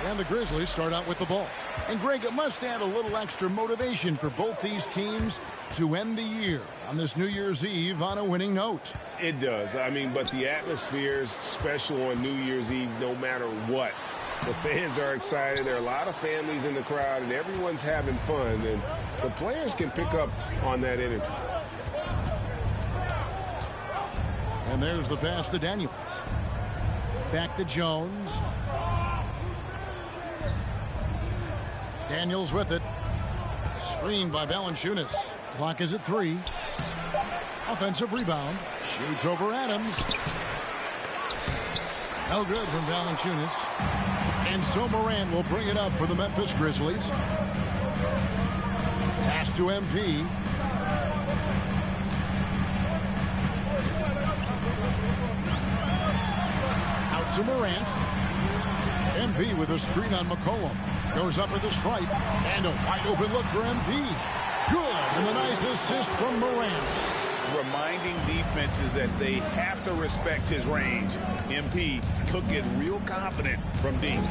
And the Grizzlies start out with the ball. And Greg, it must add a little extra motivation for both these teams to end the year on this New Year's Eve on a winning note. It does. I mean, but the atmosphere is special on New Year's Eve no matter what. The fans are excited. There are a lot of families in the crowd, and everyone's having fun. And the players can pick up on that energy. And there's the pass to Daniels. Back to Jones. Daniels with it. Screened by Valanciunas. Clock is at 3. Offensive rebound. Shoots over Adams. No good from Valanciunas. And so Morant will bring it up for the Memphis Grizzlies. Pass to MP. Out to Morant. MP with a screen on McCollum. Goes up with a stripe. And a wide open look for MP. Good. And a nice assist from Morant. Reminding defenses that they have to respect his range. MP took it real confident from deep.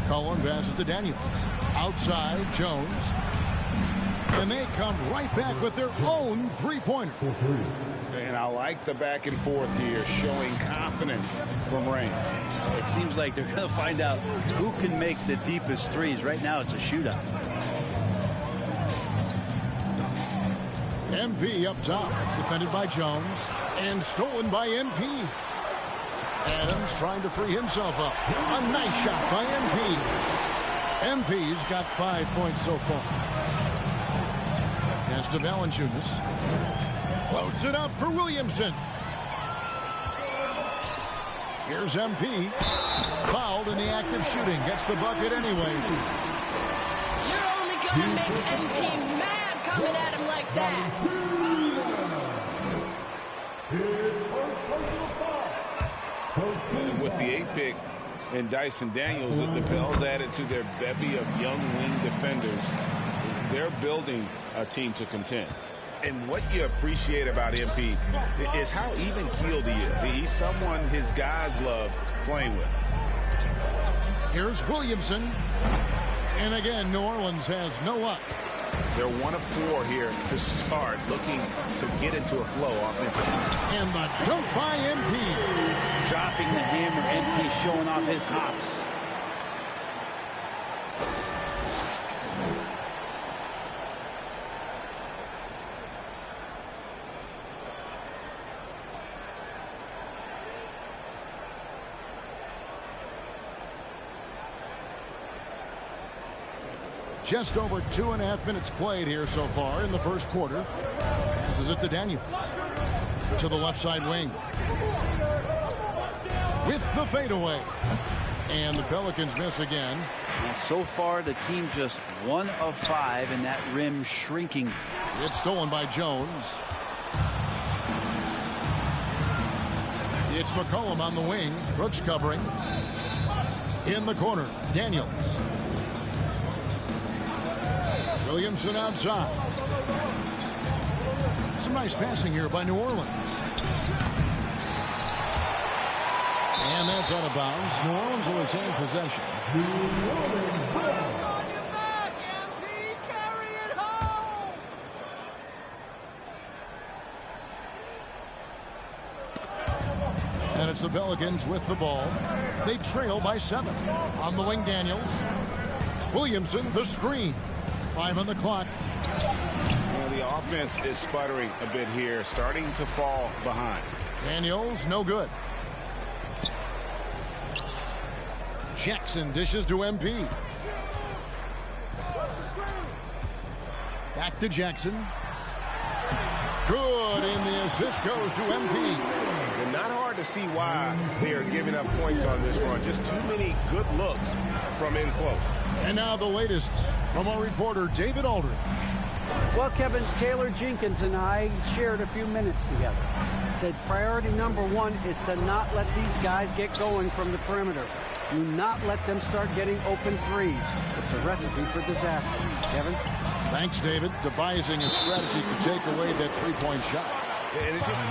Cullen passes to Daniels. Outside, Jones. And they come right back with their own three-pointer. And I like the back and forth here, showing confidence from range. It seems like they're going to find out who can make the deepest threes. Right now, it's a shootout. MP up top, defended by Jones, and stolen by MP. Adams trying to free himself up. A nice shot by MP. MP's got 5 points so far. Pass to Valanciunas. Floats it up for Williamson. Here's MP. Fouled in the act of shooting. Gets the bucket anyway. You're only going to make MP mad coming at him like that. And with the 8th pick and Dyson Daniels, the Pels added to their bevy of young wing defenders. They're building a team to contend. And what you appreciate about MP is how even-keeled he is. He's someone his guys love playing with. Here's Williamson. And again, New Orleans has no luck. They're 1 of 4 here to start, looking to get into a flow offensively. And the dunk by MP. Dropping the hammer, MP showing off his hops. Just over 2.5 minutes played here so far in the first quarter. Passes it to Daniels. To the left side wing. With the fadeaway. And the Pelicans miss again. And so far, the team just 1 of 5, and that rim shrinking. It's stolen by Jones. It's McCollum on the wing. Brooks covering. In the corner, Daniels. Williamson outside. Some nice passing here by New Orleans. And that's out of bounds. New Orleans will retain possession. And it's the Pelicans with the ball. They trail by 7. On the wing, Daniels. Williamson, the screen. 5 on the clock. Well, the offense is sputtering a bit here, starting to fall behind. Daniels, no good. Jackson dishes to MP. Back to Jackson. Good, and the assist goes to MP. And not hard to see why they are giving up points on this run. Just too many good looks from in close. And now the latest from our reporter, David Aldridge. Well, Kevin, Taylor Jenkins and I shared a few minutes together. Said priority number 1 is to not let these guys get going from the perimeter. Do not let them start getting open threes. It's a recipe for disaster. Kevin? Thanks, David. Devising a strategy to take away that three-point shot. And it just...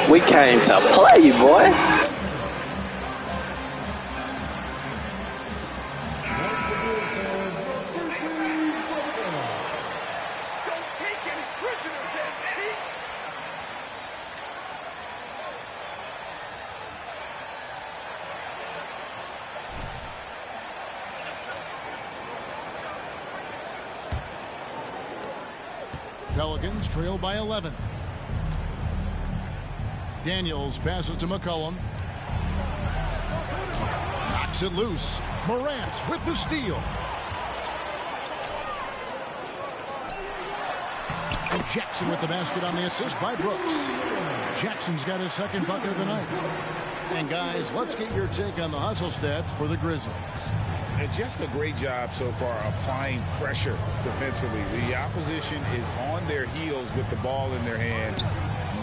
We came to play, boy. Pelicans trail by 11. Daniels passes to McCollum. Knocks it loose. Morant with the steal. And Jackson with the basket on the assist by Brooks. Jackson's got his second bucket of the night. And guys, let's get your take on the hustle stats for the Grizzlies. And just a great job so far applying pressure defensively. The opposition is on their heels with the ball in their hand.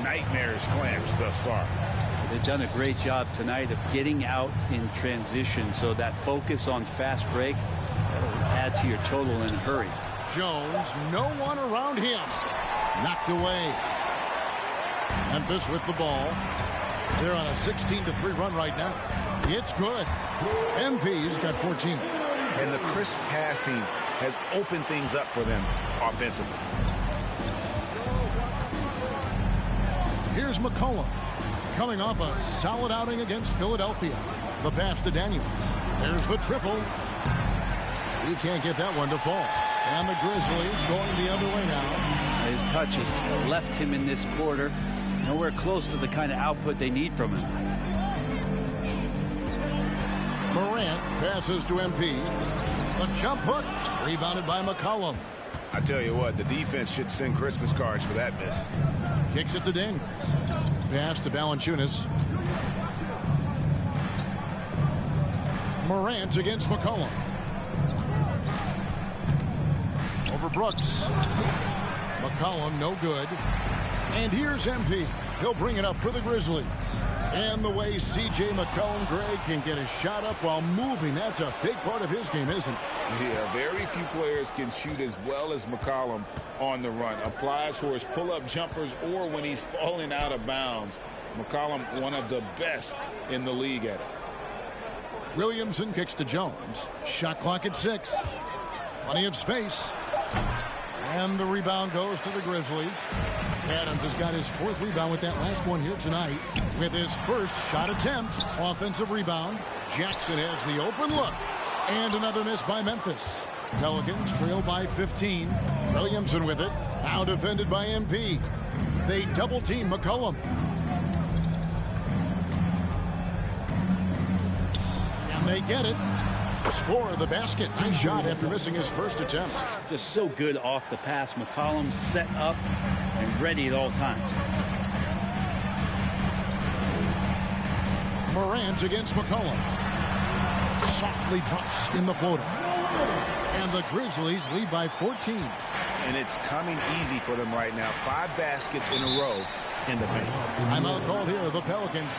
Nightmarish clamps thus far. They've done a great job tonight of getting out in transition, so that focus on fast break will add to your total in a hurry. Jones, no one around him. Knocked away. Memphis with the ball. They're on a 16-3 run right now. It's good. MP's got 14. And the crisp passing has opened things up for them offensively. Here's McCollum coming off a solid outing against Philadelphia. The pass to Daniels. There's the triple. He can't get that one to fall. And the Grizzlies going the other way now. His touches left him in this quarter. Nowhere close to the kind of output they need from him. Morant passes to MP. The jump hook rebounded by McCollum. I tell you what, the defense should send Christmas cards for that miss. Kicks it to Daniels. Pass to Valanciunas. Morant against McCollum. Over Brooks. McCollum no good. And here's MP. He'll bring it up for the Grizzlies. And the way C.J. McCollum, Greg, can get a shot up while moving, that's a big part of his game, isn't it? Yeah, very few players can shoot as well as McCollum on the run. Applies for his pull-up jumpers or when he's falling out of bounds. McCollum, one of the best in the league at it. Williamson kicks to Jones. Shot clock at 6. Plenty of space. And the rebound goes to the Grizzlies. Adams has got his 4th rebound with that last one here tonight. With his first shot attempt, offensive rebound. Jackson has the open look. And another miss by Memphis. Pelicans trail by 15. Williamson with it. Now defended by MP. They double team McCollum. And they get it. Score of the basket. Nice shot after missing his first attempt. Just so good off the pass. McCollum set up and ready at all times. Morant against McCollum. Softly drops in the floater. And the Grizzlies lead by 14. And it's coming easy for them right now. 5 baskets in a row in the paint. Timeout called here. The Pelicans.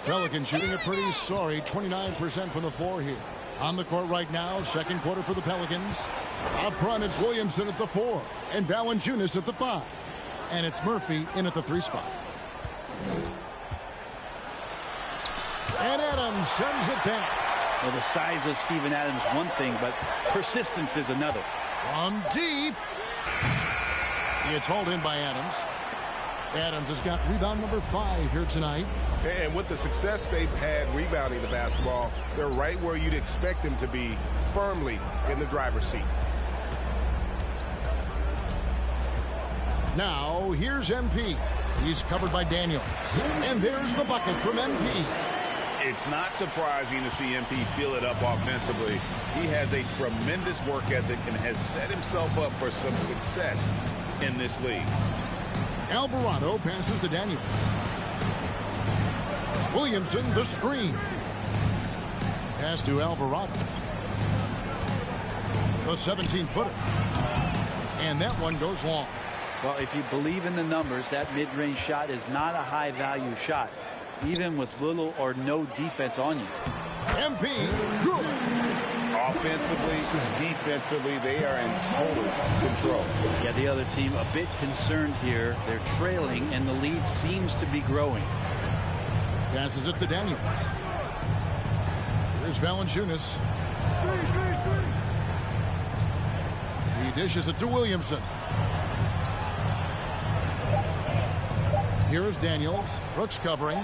Pelicans shooting a pretty sorry 29% from the floor here. On the court right now, second quarter for the Pelicans. Up front, it's Williamson at the 4 and Valanciunas at the 5. And it's Murphy in at the 3 spot. And Adams sends it back. Well, the size of Steven Adams one thing, but persistence is another. From deep. It's hauled in by Adams. Adams has got rebound number 5 here tonight. And with the success they've had rebounding the basketball, they're right where you'd expect them to be, firmly in the driver's seat. Now, here's MP. He's covered by Daniels. And there's the bucket from MP. It's not surprising to see MP feel it up offensively. He has a tremendous work ethic and has set himself up for some success in this league. Alvarado passes to Daniels. Williamson, the screen. Pass to Alvarado. The 17-footer. And that one goes long. Well, if you believe in the numbers, that mid-range shot is not a high-value shot. even with little or no defense on you. MP, good. Offensively, defensively, they are in total control. Yeah, the other team a bit concerned here. They're trailing, and the lead seems to be growing. Passes it to Daniels. Here's Valanciunas. He dishes it to Williamson. Here is Daniels. Brooks covering.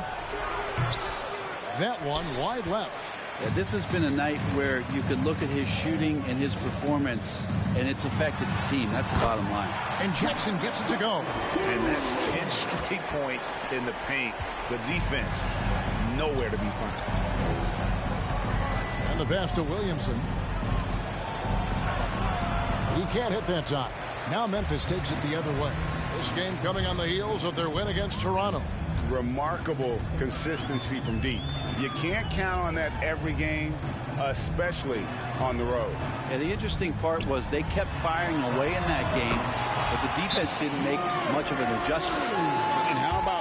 That one wide left. Yeah, this has been a night where you could look at his shooting and his performance, and it's affected the team. That's the bottom line. And Jackson gets it to go. And that's 10 straight points in the paint. The defense, nowhere to be found. And the pass to Williamson. He can't hit that time. Now Memphis takes it the other way. This game coming on the heels of their win against Toronto. Remarkable consistency from deep. You can't count on that every game, especially on the road. And the interesting part was they kept firing away in that game, but the defense didn't make much of an adjustment. And how about...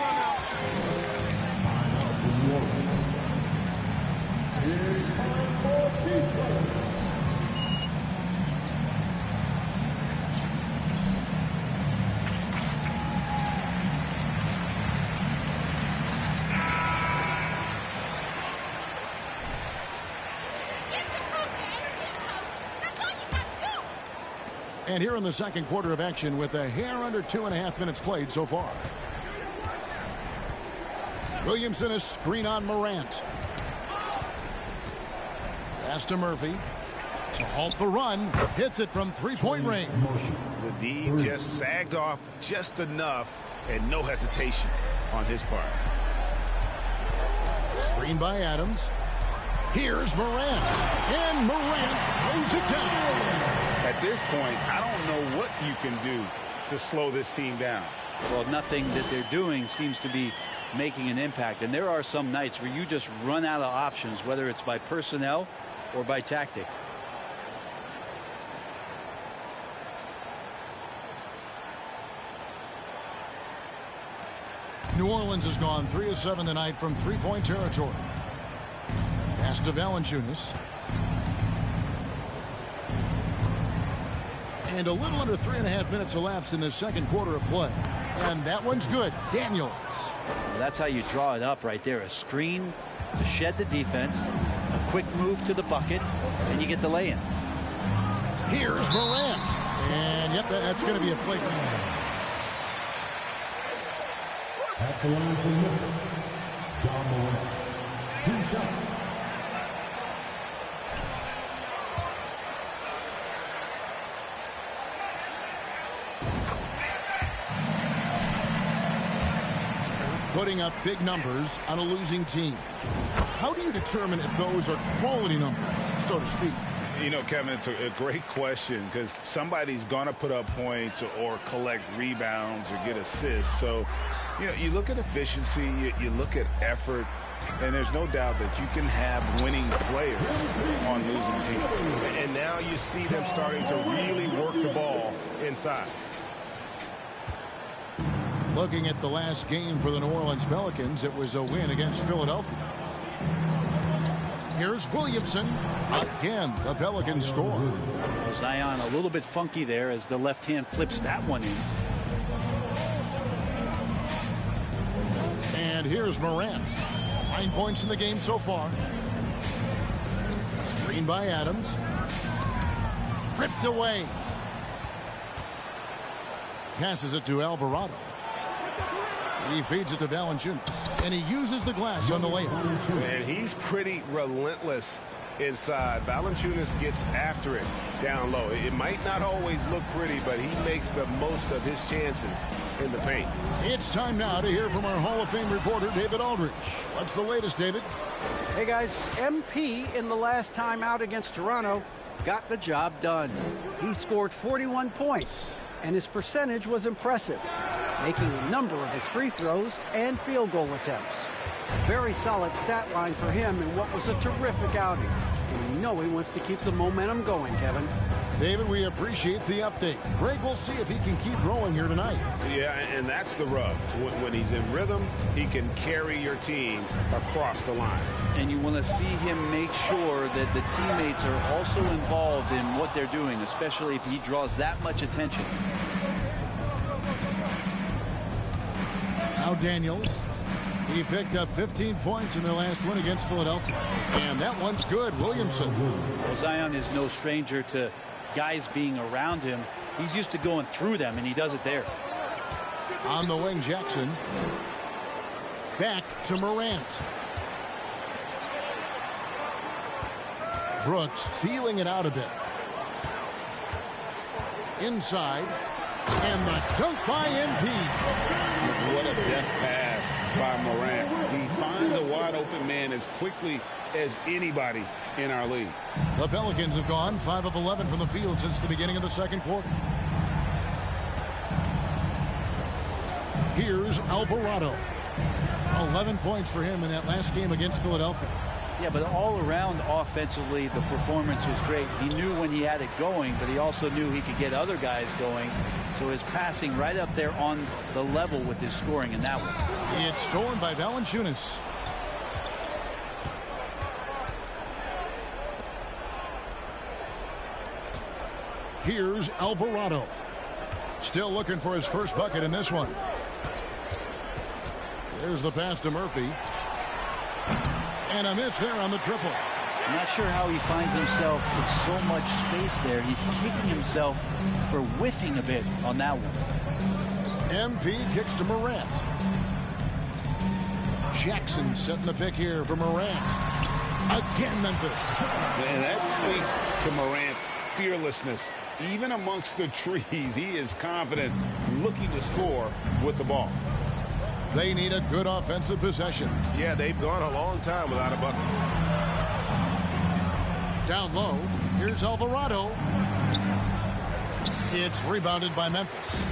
And here in the second quarter of action with a hair under 2.5 minutes played so far. Williamson is screen on Morant. Pass to Murphy. To halt the run. Hits it from three-point range. The D just sagged off just enough and no hesitation on his part. Screen by Adams. Here's Morant. And Morant throws it down. At this point, I don't know what you can do to slow this team down. Well, nothing that they're doing seems to be making an impact. And there are some nights where you just run out of options, whether it's by personnel or by tactic. New Orleans has gone 3 of 7 tonight from three-point territory. Pass to Valanciunas. And a little under 3.5 minutes elapsed in the second quarter of play. And that one's good. Daniels. Well, that's how you draw it up right there. A screen to shed the defense, a quick move to the bucket, and you get the lay-in. Here's Morant. And yep, that's going to be a flagrant. At the line for Memphis, John Morant. 2 shots. Putting up big numbers on a losing team. How do you determine if those are quality numbers, so to speak? You know, Kevin, it's a great question because somebody's going to put up points or collect rebounds or get assists. So, you know, you look at efficiency, you look at effort, and there's no doubt that you can have winning players on losing teams. And now you see them starting to really work the ball inside. Looking at the last game for the New Orleans Pelicans, it was a win against Philadelphia. Here's Williamson. Again, the Pelicans score. Zion a little bit funky there as the left hand flips that one in. And here's Morant. 9 points in the game so far. Screen by Adams. Ripped away. Passes it to Alvarado. He feeds it to Valanciunas, and he uses the glass on the layup. And he's pretty relentless inside. Valanciunas gets after it down low. It might not always look pretty, but he makes the most of his chances in the paint. It's time now to hear from our Hall of Fame reporter, David Aldridge. What's the latest, David? Hey, guys, MP in the last time out against Toronto got the job done. He scored 41 points, and his percentage was impressive, making a number of his free throws and field goal attempts. Very solid stat line for him in what was a terrific outing. And we know he wants to keep the momentum going, Kevin. David, we appreciate the update. Greg, we'll see if he can keep rolling here tonight. Yeah, and that's the rub. When he's in rhythm, he can carry your team across the line. And you want to see him make sure that the teammates are also involved in what they're doing, especially if he draws that much attention. Now Daniels. He picked up 15 points in their last win against Philadelphia. And that one's good. Williamson. Well, Zion is no stranger to guys being around him. He's used to going through them, and he does it there. On the wing, Jackson. Back to Morant. Brooks feeling it out a bit. Inside. And the dunk by MP. What a deft pass by Morant. He finds a wide open man as quickly as anybody in our league. The Pelicans have gone 5 of 11 from the field since the beginning of the second quarter. Here's Alvarado. 11 points for him in that last game against Philadelphia. Yeah, but all around offensively, the performance was great. He knew when he had it going, but he also knew he could get other guys going. So his passing right up there on the level with his scoring in that one. It's stolen by Valanciunas. Here's Alvarado. Still looking for his first bucket in this one. There's the pass to Murphy. And a miss there on the triple. I'm not sure how he finds himself with so much space there. He's kicking himself for whiffing a bit on that one. MP kicks to Morant. Jackson setting the pick here for Morant. Again, Memphis. And that speaks to Morant's fearlessness. Even amongst the trees, he is confident, looking to score with the ball. They need a good offensive possession. Yeah, they've gone a long time without a bucket. Down low, here's Alvarado. It's rebounded by Memphis.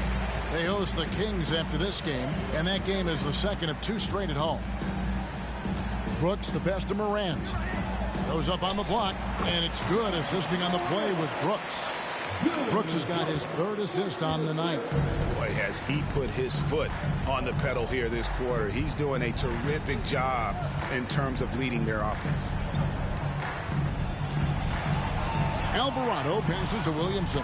They host the Kings after this game, and that game is the second of 2 straight at home. Brooks, the pass to Morant. Goes up on the block, and it's good. Assisting on the play was Brooks. Brooks has got his 3rd assist on the night. Boy, has he put his foot on the pedal here this quarter. He's doing a terrific job in terms of leading their offense. Alvarado passes to Williamson.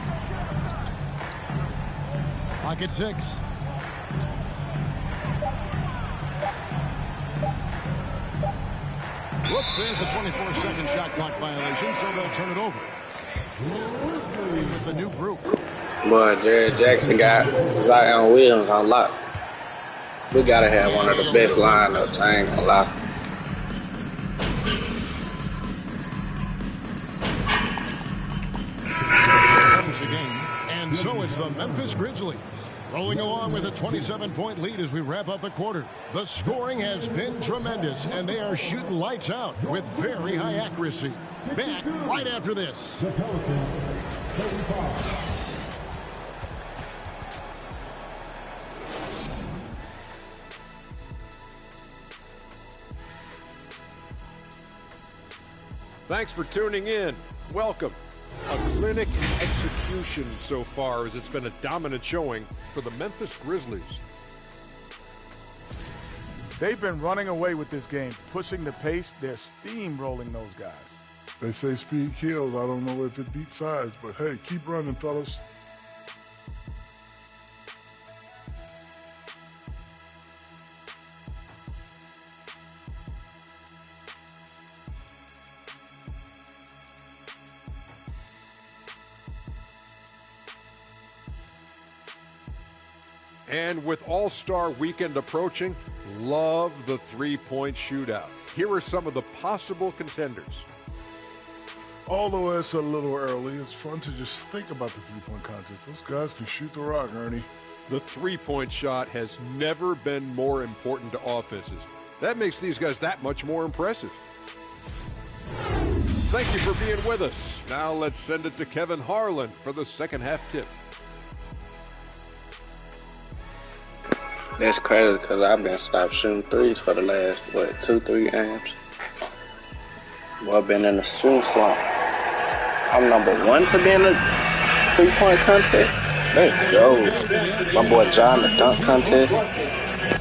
Pocket 6. Whoops, there's a 24-second shot clock violation, so they'll turn it over. With the new group. Boy, Jared Jackson got Zion Williams on lock. We gotta have one of the best lineups, I ain't gonna lie. And so it's the Memphis Grizzlies rolling along with a 27-point lead as we wrap up the quarter. The scoring has been tremendous, and they are shooting lights out with very high accuracy. Back right after this. The Pelicans, 35. Thanks for tuning in. Welcome. A clinic in execution so far, as it's been a dominant showing for the Memphis Grizzlies. They've been running away with this game, pushing the pace. They're steamrolling those guys. They say speed kills. I don't know if it beats size, but hey, keep running, fellas. And with All-Star Weekend approaching, love the three-point shootout. Here are some of the possible contenders. Although it's a little early, it's fun to just think about the three-point contest. Those guys can shoot the rock, Ernie. The three-point shot has never been more important to offenses. That makes these guys that much more impressive. Thank you for being with us. Now let's send it to Kevin Harlan for the second half tip. That's crazy because I've been stopped shooting threes for the last, 2-3 games. Well, I've been in a shooting slump. I'm number 1 to be in the 3-point contest? Let's go. My boy John, the dunk contest.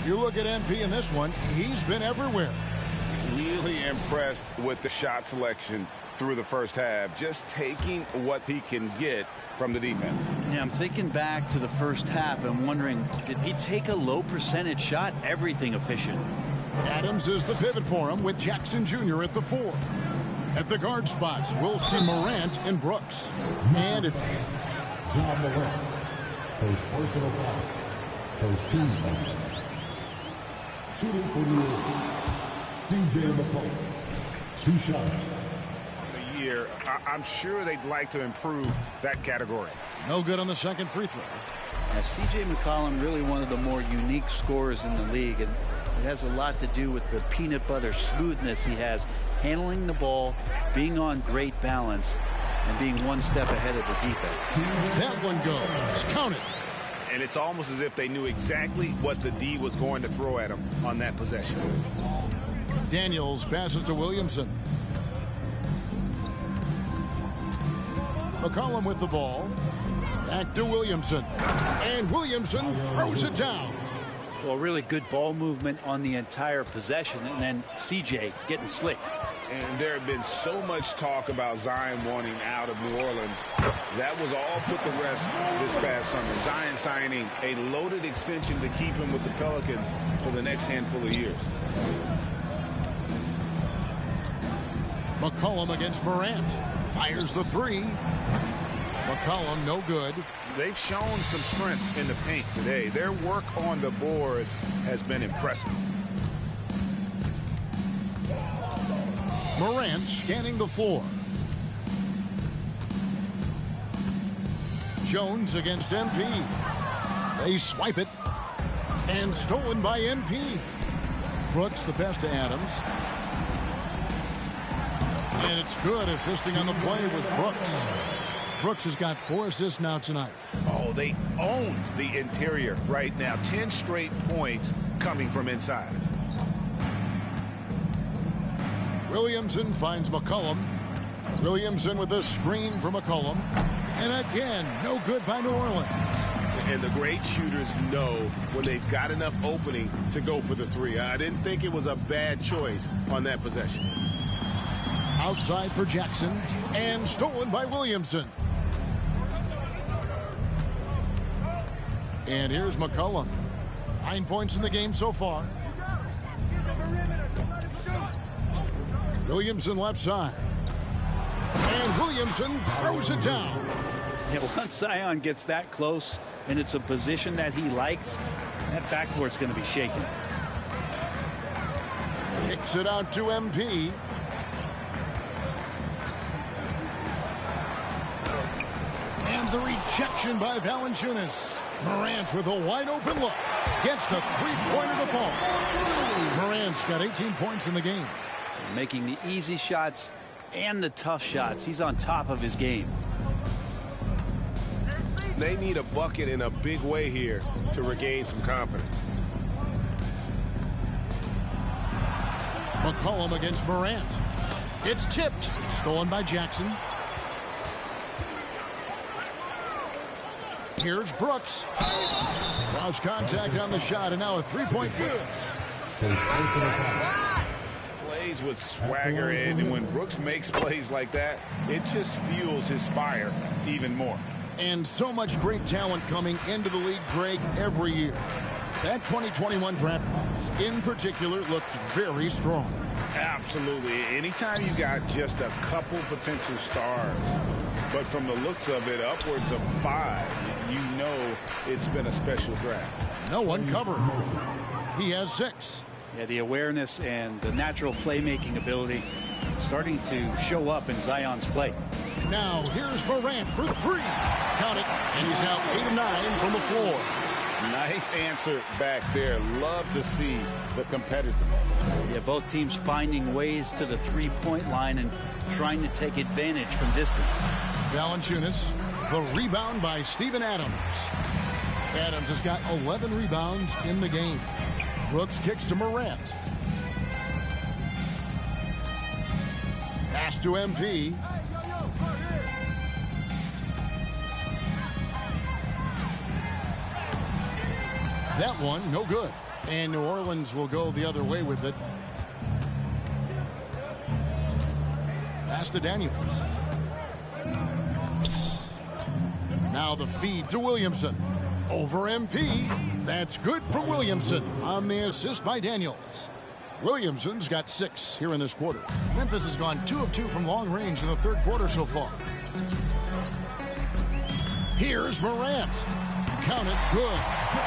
You look at MP in this one, he's been everywhere. Really impressed with the shot selection through the first half, just taking what he can get from the defense. Yeah, I'm thinking back to the first half and wondering, did he take a low percentage shot? Everything efficient. Adams is the pivot for him with Jackson Jr. at the 4. At the guard spots, we'll see Morant and Brooks. And it's John Morant. First personal foul. First team foul. Shooting for the CJ McCollum. 2 shots. The year, I'm sure they'd like to improve that category. No good on the second free throw. C.J. McCollum, really one of the more unique scorers in the league, and it has a lot to do with the peanut butter smoothness he has, handling the ball, being on great balance, and being one step ahead of the defense. That one goes. Count it. And it's almost as if they knew exactly what the D was going to throw at him on that possession. Daniels passes to Williamson. McCollum with the ball. Back to Williamson. And Williamson throws it down. Well, really good ball movement on the entire possession, and then C.J. getting slick. And there had been so much talk about Zion wanting out of New Orleans. That was all put to rest this past summer. Zion signing a loaded extension to keep him with the Pelicans for the next handful of years. McCollum against Morant. Fires the 3. McCollum no good. They've shown some strength in the paint today. Their work on the boards has been impressive. Morant scanning the floor. Jones against MP. They swipe it. And stolen by MP. Brooks the pass to Adams. And it's good. Assisting on the play was Brooks. Brooks has got 4 assists now tonight. Oh, they own the interior right now. 10 straight points coming from inside. Williamson finds McCollum. Williamson with a screen for McCollum. And again, no good by New Orleans. And the great shooters know when they've got enough opening to go for the 3. I didn't think it was a bad choice on that possession. Outside for Jackson. And stolen by Williamson. And here's McCollum. 9 points in the game so far. Williamson left side. And Williamson throws it down. Yeah, once Zion gets that close and it's a position that he likes, that backboard's going to be shaking. Kicks it out to MP. And the rejection by Valanciunas. Morant with a wide open look. Gets the 3-pointer to fall. Morant's got 18 points in the game. Making the easy shots and the tough shots. He's on top of his game. They need a bucket in a big way here to regain some confidence. McCollum against Morant. It's tipped. Stolen by Jackson. Here's Brooks. Draws contact on the shot, and now a 3-point good. Plays with swagger, and when Brooks makes plays like that, it just fuels his fire even more. And so much great talent coming into the league, Greg, every year. That 2021 draft class, in particular, looks very strong. Absolutely. Anytime you got just a couple potential stars, but from the looks of it, upwards of 5, you know it's been a special draft. No one covered. He has 6. Yeah, the awareness and the natural playmaking ability starting to show up in Zion's play. Now here's Morant for 3. Count it. And he's now 8 of 9 from the floor. Nice answer back there. Love to see the competitiveness. Yeah, both teams finding ways to the 3-point line and trying to take advantage from distance. Valanciunas, the rebound by Steven Adams. Adams has got 11 rebounds in the game. Brooks kicks to Morant. Pass to MP. That one, no good. And New Orleans will go the other way with it. Pass to Daniels. Now the feed to Williamson. Over MP. That's good from Williamson on the assist by Daniels. Williamson's got 6 here in this quarter. Memphis has gone 2 of 2 from long range in the third quarter so far. Here's Morant. Count it, good.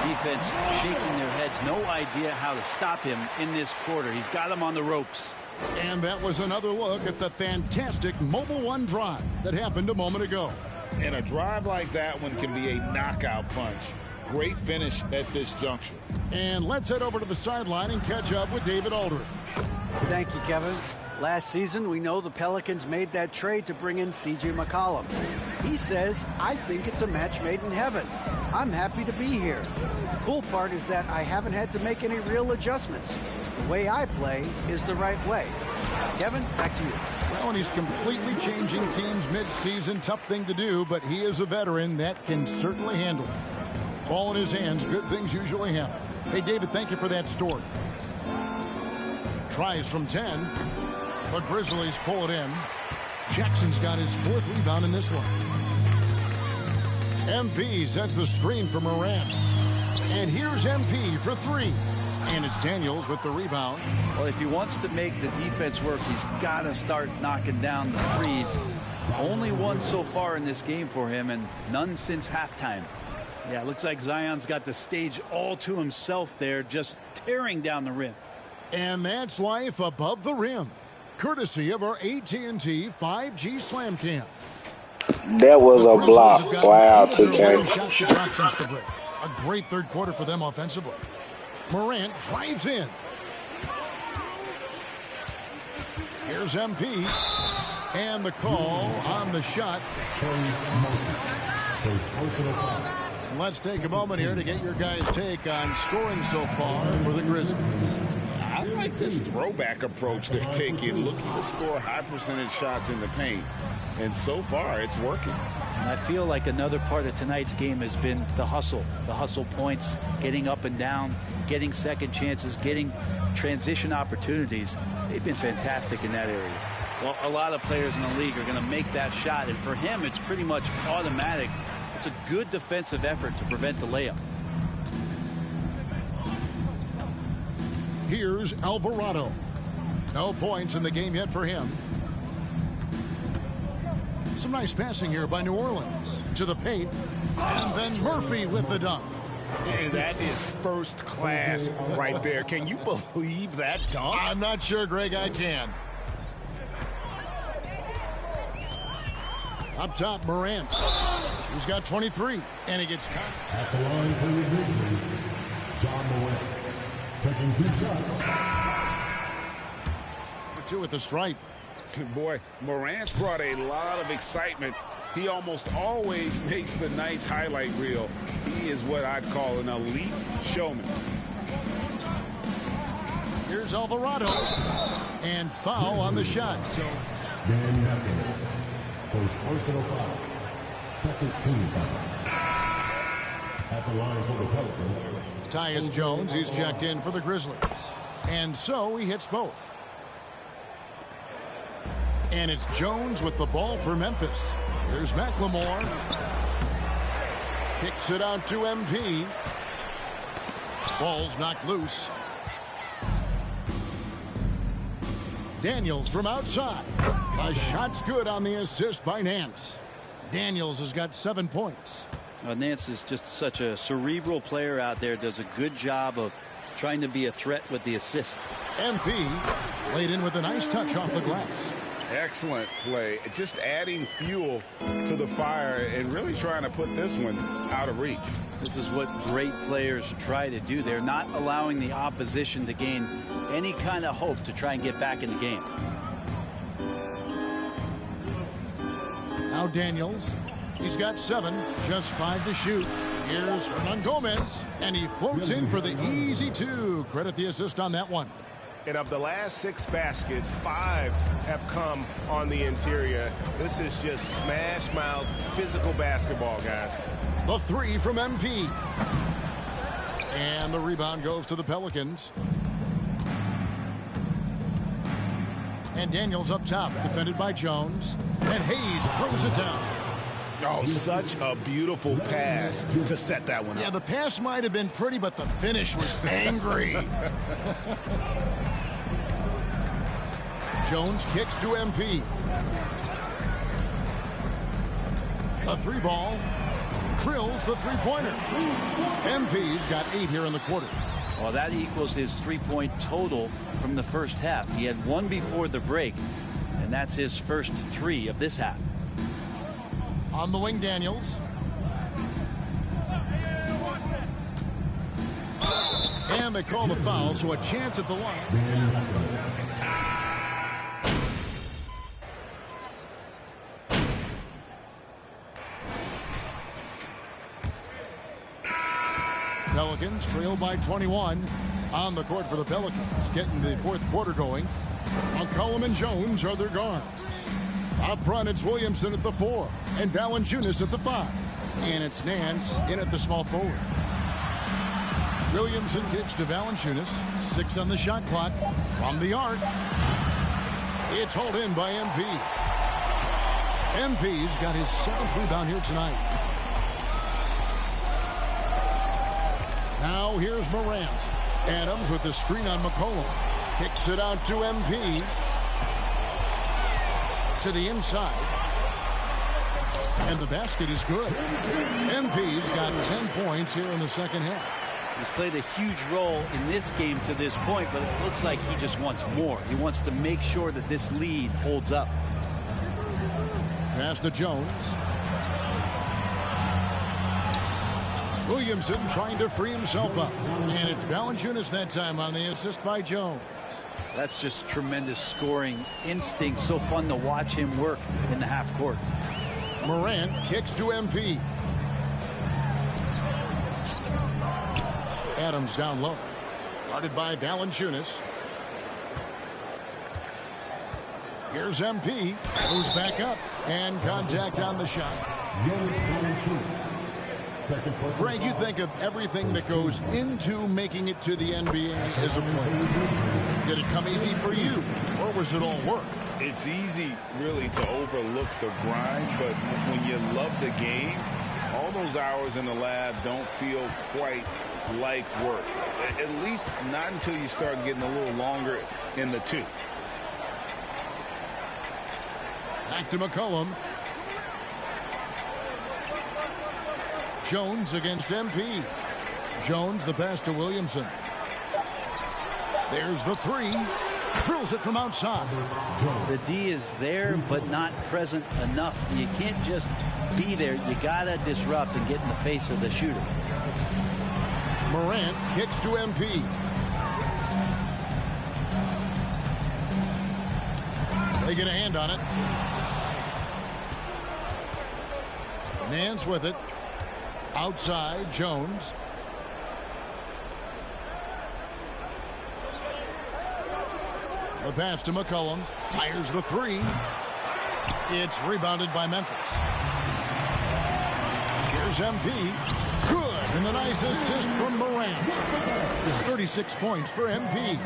Defense shaking their heads. No idea how to stop him in this quarter. He's got him on the ropes. And that was another look at the fantastic Mobile One drive that happened a moment ago. And a drive like that one can be a knockout punch. Great finish at this juncture. And let's head over to the sideline and catch up with David Aldridge. Thank you, Kevin. Last season, we know the Pelicans made that trade to bring in C.J. McCollum. He says, I think it's a match made in heaven. I'm happy to be here. The cool part is that I haven't had to make any real adjustments. The way I play is the right way. Kevin, back to you. Well, and he's completely changing teams mid-season. Tough thing to do, but he is a veteran that can certainly handle it. Ball in his hands, good things usually happen. Hey, David, thank you for that story. Tries from 10. The Grizzlies pull it in. Jackson's got his 4th rebound in this one. MP sets the screen for Morant. And here's MP for 3. And it's Daniels with the rebound. Well, if he wants to make the defense work, he's got to start knocking down the threes. Only one so far in this game for him, and none since halftime. Yeah, it looks like Zion's got the stage all to himself there, just tearing down the rim. And that's life above the rim, courtesy of our AT&T 5G Slam Cam. That was a block. Wow, 2K. A great third quarter for them offensively. Morant drives in. Here's MP. And the call on the shot. And let's take a moment here to get your guys' take on scoring so far for the Grizzlies. I like this throwback approach they're taking, looking to score high percentage shots in the paint. And so far, it's working. And I feel like another part of tonight's game has been the hustle points, getting up and down, getting second chances, getting transition opportunities. They've been fantastic in that area. Well, a lot of players in the league are going to make that shot, and for him, it's pretty much automatic. It's a good defensive effort to prevent the layup. Here's Alvarado. No points in the game yet for him. Some nice passing here by New Orleans to the paint, and then Murphy with the dunk. And that is first class right there. Can you believe that dunk? I'm not sure, Greg, I can. Up top, Morant. He's got 23, and he gets cut. At the line for the Grizzlies, John Morant, taking 2 shots. For 2 with the stripe. Boy, Morant's brought a lot of excitement. He almost always makes the night's highlight reel. He is what I'd call an elite showman. Here's Alvarado. And foul on the shot. So Dan Knappen, first personal foul, second team foul. At the line for the Pelicans, Tyus Jones, he's checked in for the Grizzlies. And so he hits both. And it's Jones with the ball for Memphis. Here's McLemore. Kicks it out to MP. Ball's knocked loose. Daniels from outside. A shot's good on the assist by Nance. Daniels has got 7 points. Nance is just such a cerebral player out there. Does a good job of trying to be a threat with the assist. MP laid in with a nice touch off the glass. Excellent play. Just adding fuel to the fire and really trying to put this one out of reach. This is what great players try to do. They're not allowing the opposition to gain any kind of hope to try and get back in the game. Now Daniels. He's got 7, just 5 to shoot. Here's Hernan Gomez, and he floats in for the easy 2. Credit the assist on that one. And of the last 6 baskets, 5 have come on the interior. This is just smash mouth physical basketball, guys. The 3 from MP. And the rebound goes to the Pelicans. And Daniels up top, defended by Jones. And Hayes throws it down. Oh, such a beautiful pass to set that one up. Yeah, the pass might have been pretty, but the finish was angry. Jones kicks to MP. A three ball. Drills the three-pointer. MP's got 8 here in the quarter. Well, that equals his three-point total from the first half. He had 1 before the break, and that's his first 3 of this half. On the wing, Daniels. And they call the foul, so a chance at the line. Pelicans trail by 21 on the court for the Pelicans, getting the fourth quarter going. McCollum and Jones are their guards. Up front, it's Williamson at the 4 and Valanciunas at the 5. And it's Nance in at the small forward. Williamson kicks to Valanciunas. 6 on the shot clock from the arc. It's hauled in by MP. MP's got his 7th rebound here tonight. Now here's Morant. Adams with the screen on McCollum. Kicks it out to MP. To the inside. And the basket is good. MP's got 10 points here in the second half. He's played a huge role in this game to this point, but it looks like he just wants more. He wants to make sure that this lead holds up. Pass to Jones. Williamson trying to free himself up. And it's Valanciunas that time on the assist by Jones. That's just tremendous scoring instinct. So fun to watch him work in the half court. Morant kicks to MP. Adams down low. Guarded by Valanciunas. Here's MP. Goes back up. And contact on the shot. Frank, you think of everything that goes into making it to the NBA as a player. Did it come easy for you, or was it all work? It's easy, really, to overlook the grind, but when you love the game, all those hours in the lab don't feel quite like work. At least not until you start getting a little longer in the tooth. Back to McCollum. Jones against MP. Jones the pass to Williamson. There's the 3. Drills it from outside. The D is there, but not present enough. You can't just be there. You gotta disrupt and get in the face of the shooter. Morant kicks to MP. They get a hand on it. Nance with it. Outside, Jones. The pass to McCollum. Fires the 3. It's rebounded by Memphis. Here's MP. Good. And the nice assist from Morant. 36 points for MP.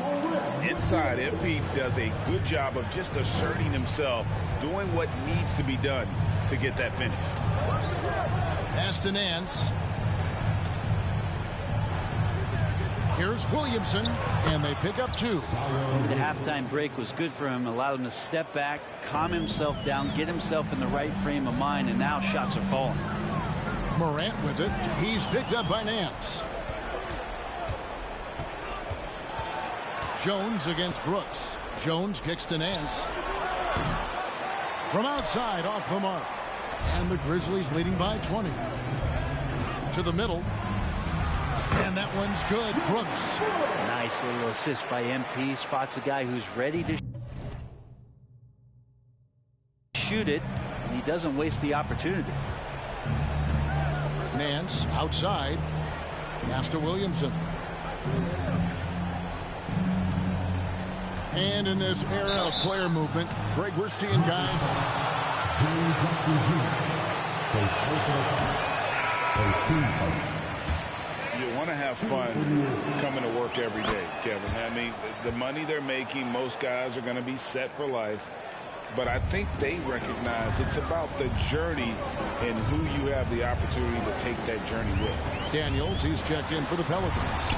Inside, MP does a good job of just asserting himself, doing what needs to be done to get that finish. Pass to Nance. Here's Williamson, and they pick up 2. The halftime break was good for him. Allowed him to step back, calm himself down, get himself in the right frame of mind, and now shots are falling. Morant with it. He's picked up by Nance. Jones against Brooks. Jones kicks to Nance. From outside, off the mark. And the Grizzlies leading by 20. To the middle. And that one's good. Brooks. Nice little assist by MP. Spots a guy who's ready to shoot it, and he doesn't waste the opportunity. Nance outside. Pass to Williamson. And in this era of player movement, Greg, we're seeing guys. You want to have fun coming to work every day, Kevin. I mean, the money they're making, most guys are going to be set for life. But I think they recognize it's about the journey and who you have the opportunity to take that journey with. Daniels, he's checked in for the Pelicans.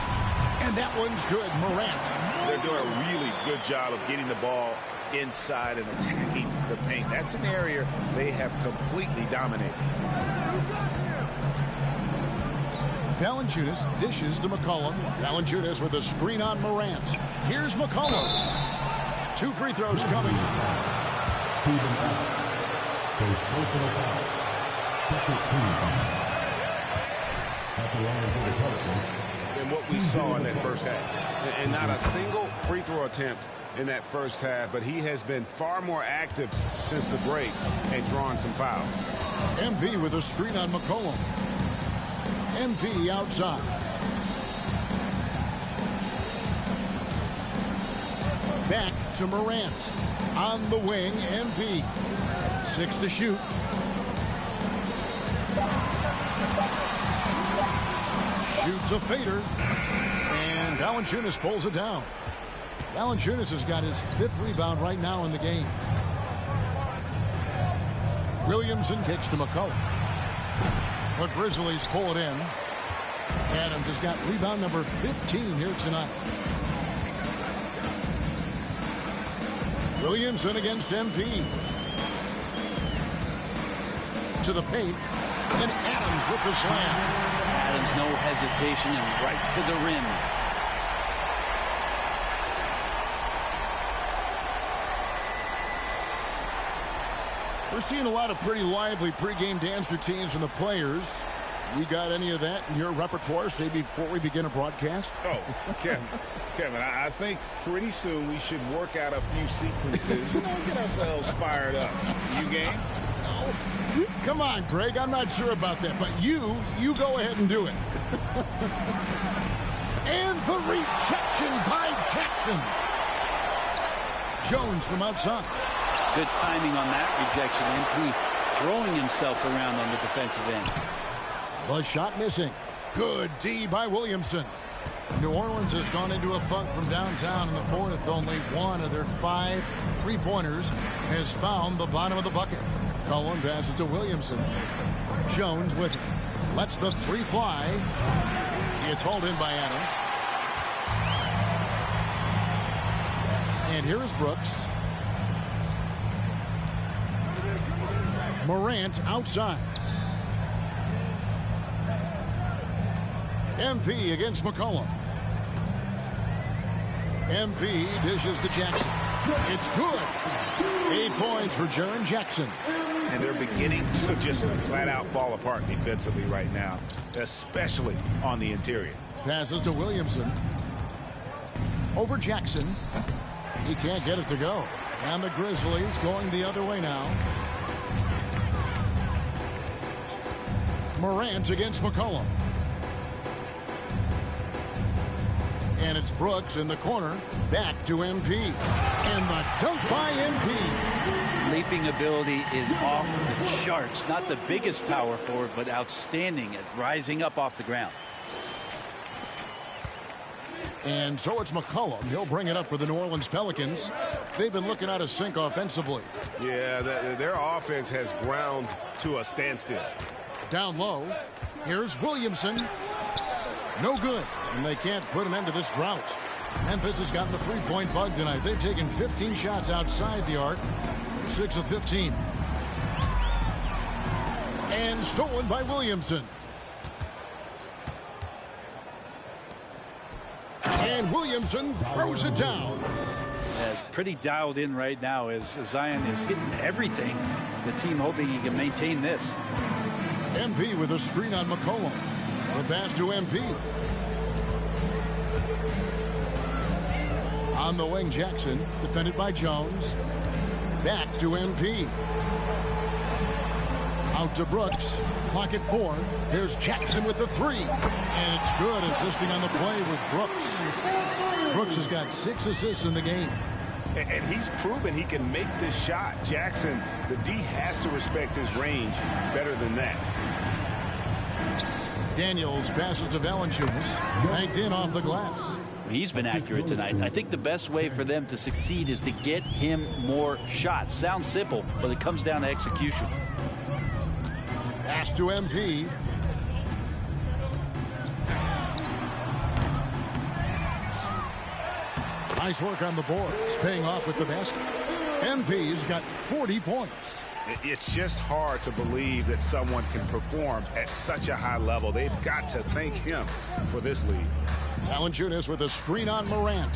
And that one's good. Morant. They're doing a really good job of getting the ball inside and attacking the paint. That's an area they have completely dominated. Valanciunas dishes to McCollum. Valanciunas with a screen on Morant. Here's McCollum. 2 free throws coming. Stephen Adams goes personal foul. Second team foul. At the line for the Pelicans. And what we saw in that first half. And not a single free throw attempt in that first half, but he has been far more active since the break and drawn some fouls. MP with a screen on McCollum. MP outside. Back to Morant. On the wing, MP. 6 to shoot. Shoots a fader. And Valanciunas pulls it down. Valanciunas has got his 5th rebound right now in the game. Williamson kicks to McCollum. The Grizzlies pull it in. Adams has got rebound number 15 here tonight. Williamson against MP. To the paint. And Adams with the slam. Adams, no hesitation, and right to the rim. We're seeing a lot of pretty lively pregame dance routines from the players. You got any of that in your repertoire, say, before we begin a broadcast? Oh, Kevin, I think pretty soon we should work out a few sequences, get ourselves fired up. You game? No. Come on, Greg, I'm not sure about that, but you go ahead and do it. And the rejection by Jackson. Jones from outside. Good timing on that rejection. MP throwing himself around on the defensive end. The shot missing. Good D by Williamson. New Orleans has gone into a funk from downtown in the 4th. Only one of their 5 3-pointers has found the bottom of the bucket. Cullen passes to Williamson. Jones with it. Lets the 3 fly. It's hauled in by Adams. And here is Brooks. Morant outside. MP against McCollum. MP dishes to Jackson. It's good. 8 points for Jaren Jackson. And they're beginning to just flat out fall apart defensively right now, especially on the interior. Passes to Williamson. Over Jackson. He can't get it to go. And the Grizzlies going the other way now. Morant against McCollum. And it's Brooks in the corner. Back to MP. And the dunk by MP. Leaping ability is off the charts. Not the biggest power forward, but outstanding at rising up off the ground. And so it's McCollum. He'll bring it up for the New Orleans Pelicans. They've been looking out of sync offensively. Yeah, their offense has ground to a standstill. Down low. Here's Williamson. No good. And they can't put an end to this drought. Memphis has gotten the 3-point bug tonight. They've taken 15 shots outside the arc. 6 of 15. And stolen by Williamson. And Williamson throws it down. Pretty dialed in right now as Zion is hitting everything. The team hoping he can maintain this. MP with a screen on McCollum. The pass to MP. On the wing, Jackson, defended by Jones. Back to MP. Out to Brooks. Clock at 4. There's Jackson with the 3. And it's good. Assisting on the play was Brooks. Brooks has got 6 assists in the game. And he's proven he can make this shot. Jackson, the D has to respect his range better than that. Daniels passes to Valanciunas. Banked in off the glass. He's been accurate tonight. I think the best way for them to succeed is to get him more shots. Sounds simple, but it comes down to execution. Pass to MP. Nice work on the boards, paying off with the basket. MP's got 40 points. It's just hard to believe that someone can perform at such a high level. They've got to thank him for this lead. Valanciunas with a screen on Morant.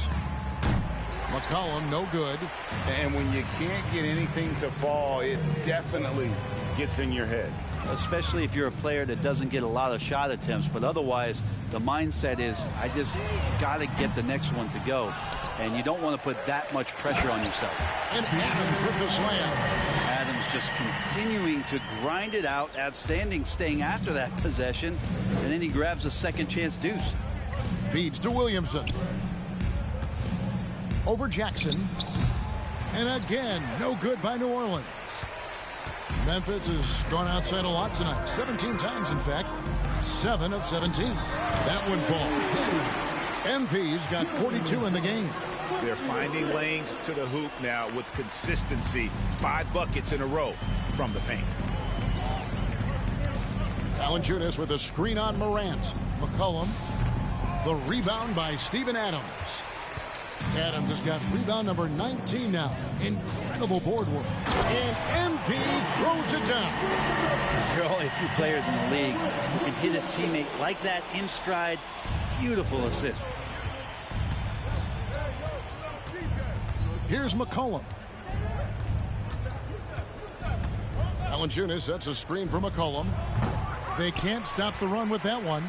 McCollum, no good. And when you can't get anything to fall, it definitely gets in your head. Especially if you're a player that doesn't get a lot of shot attempts. But otherwise, the mindset is, I just got to get the next one to go. And you don't want to put that much pressure on yourself. And Adams with the slam. Adams just continuing to grind it out. Outstanding staying after that possession. And then he grabs a second chance deuce. Feeds to Williamson. Over Jackson. And again, no good by New Orleans. Memphis has gone outside a lot tonight. 17 times, in fact. 7 of 17. That one falls. MP's got 42 in the game. They're finding lanes to the hoop now with consistency. 5 buckets in a row from the paint. Valanciunas with a screen on Morant. McCollum. The rebound by Steven Adams. Adams has got rebound number 19 now. Incredible board work. And MP throws it down. There are only a few players in the league who can hit a teammate like that in stride. Beautiful assist. Here's McCollum. Valanciunas sets a screen for McCollum. They can't stop the run with that one.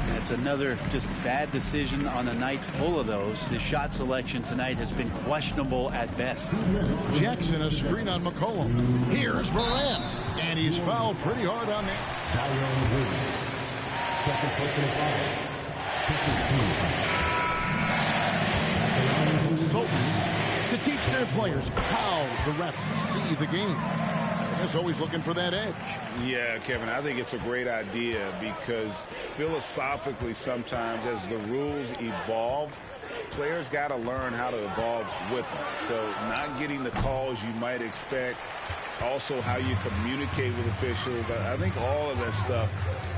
That's another just bad decision on a night full of those. His shot selection tonight has been questionable at best. Jackson a screen on McCollum. Here's Morant. And he's fouled pretty hard on that. Consultants to teach their players how the refs see the game. Is always looking for that edge. Yeah, Kevin, I think it's a great idea because philosophically sometimes as the rules evolve, players got to learn how to evolve with them. So not getting the calls you might expect, also how you communicate with officials. I think all of that stuff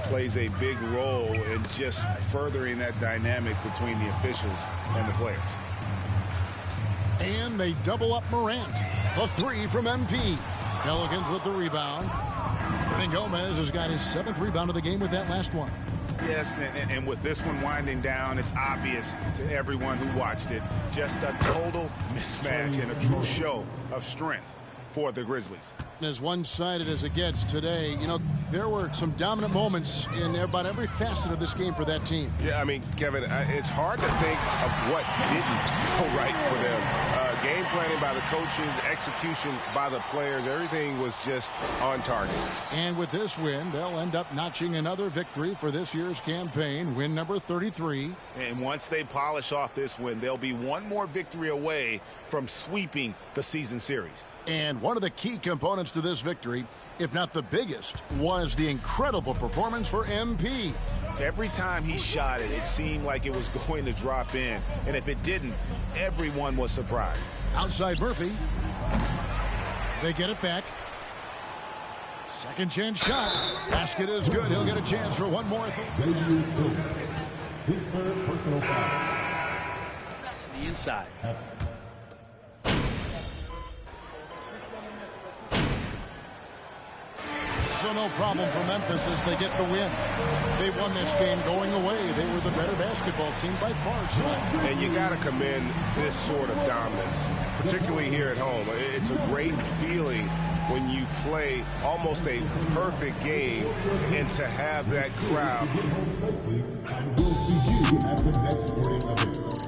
plays a big role in just furthering that dynamic between the officials and the players. And they double up Morant. A 3 from MP. Pelicans with the rebound. Hernan Gomez has got his 7th rebound of the game with that last one. Yes, and with this one winding down, it's obvious to everyone who watched it. Just a total mismatch and a true show of strength for the Grizzlies. As one-sided as it gets today, you know, there were some dominant moments in about every facet of this game for that team. Yeah, I mean, Kevin, it's hard to think of what didn't go right for them. Game planning by the coaches, execution by the players, everything was just on target. And with this win, they'll end up notching another victory for this year's campaign, win number 33. And once they polish off this win, they'll be one more victory away from sweeping the season series. And one of the key components to this victory, if not the biggest, was the incredible performance for MP. Every time he shot it, it seemed like it was going to drop in. And if it didn't, everyone was surprised. Outside Murphy. They get it back. Second chance shot. Basket is good. He'll get a chance for one more. His third personal foul. The inside. So no problem for Memphis as they get the win. They won this game going away. They were the better basketball team by far tonight. And you got to commend this sort of dominance, particularly here at home. It's a great feeling when you play almost a perfect game and to have that crowd. We'll see you at the next sporting event.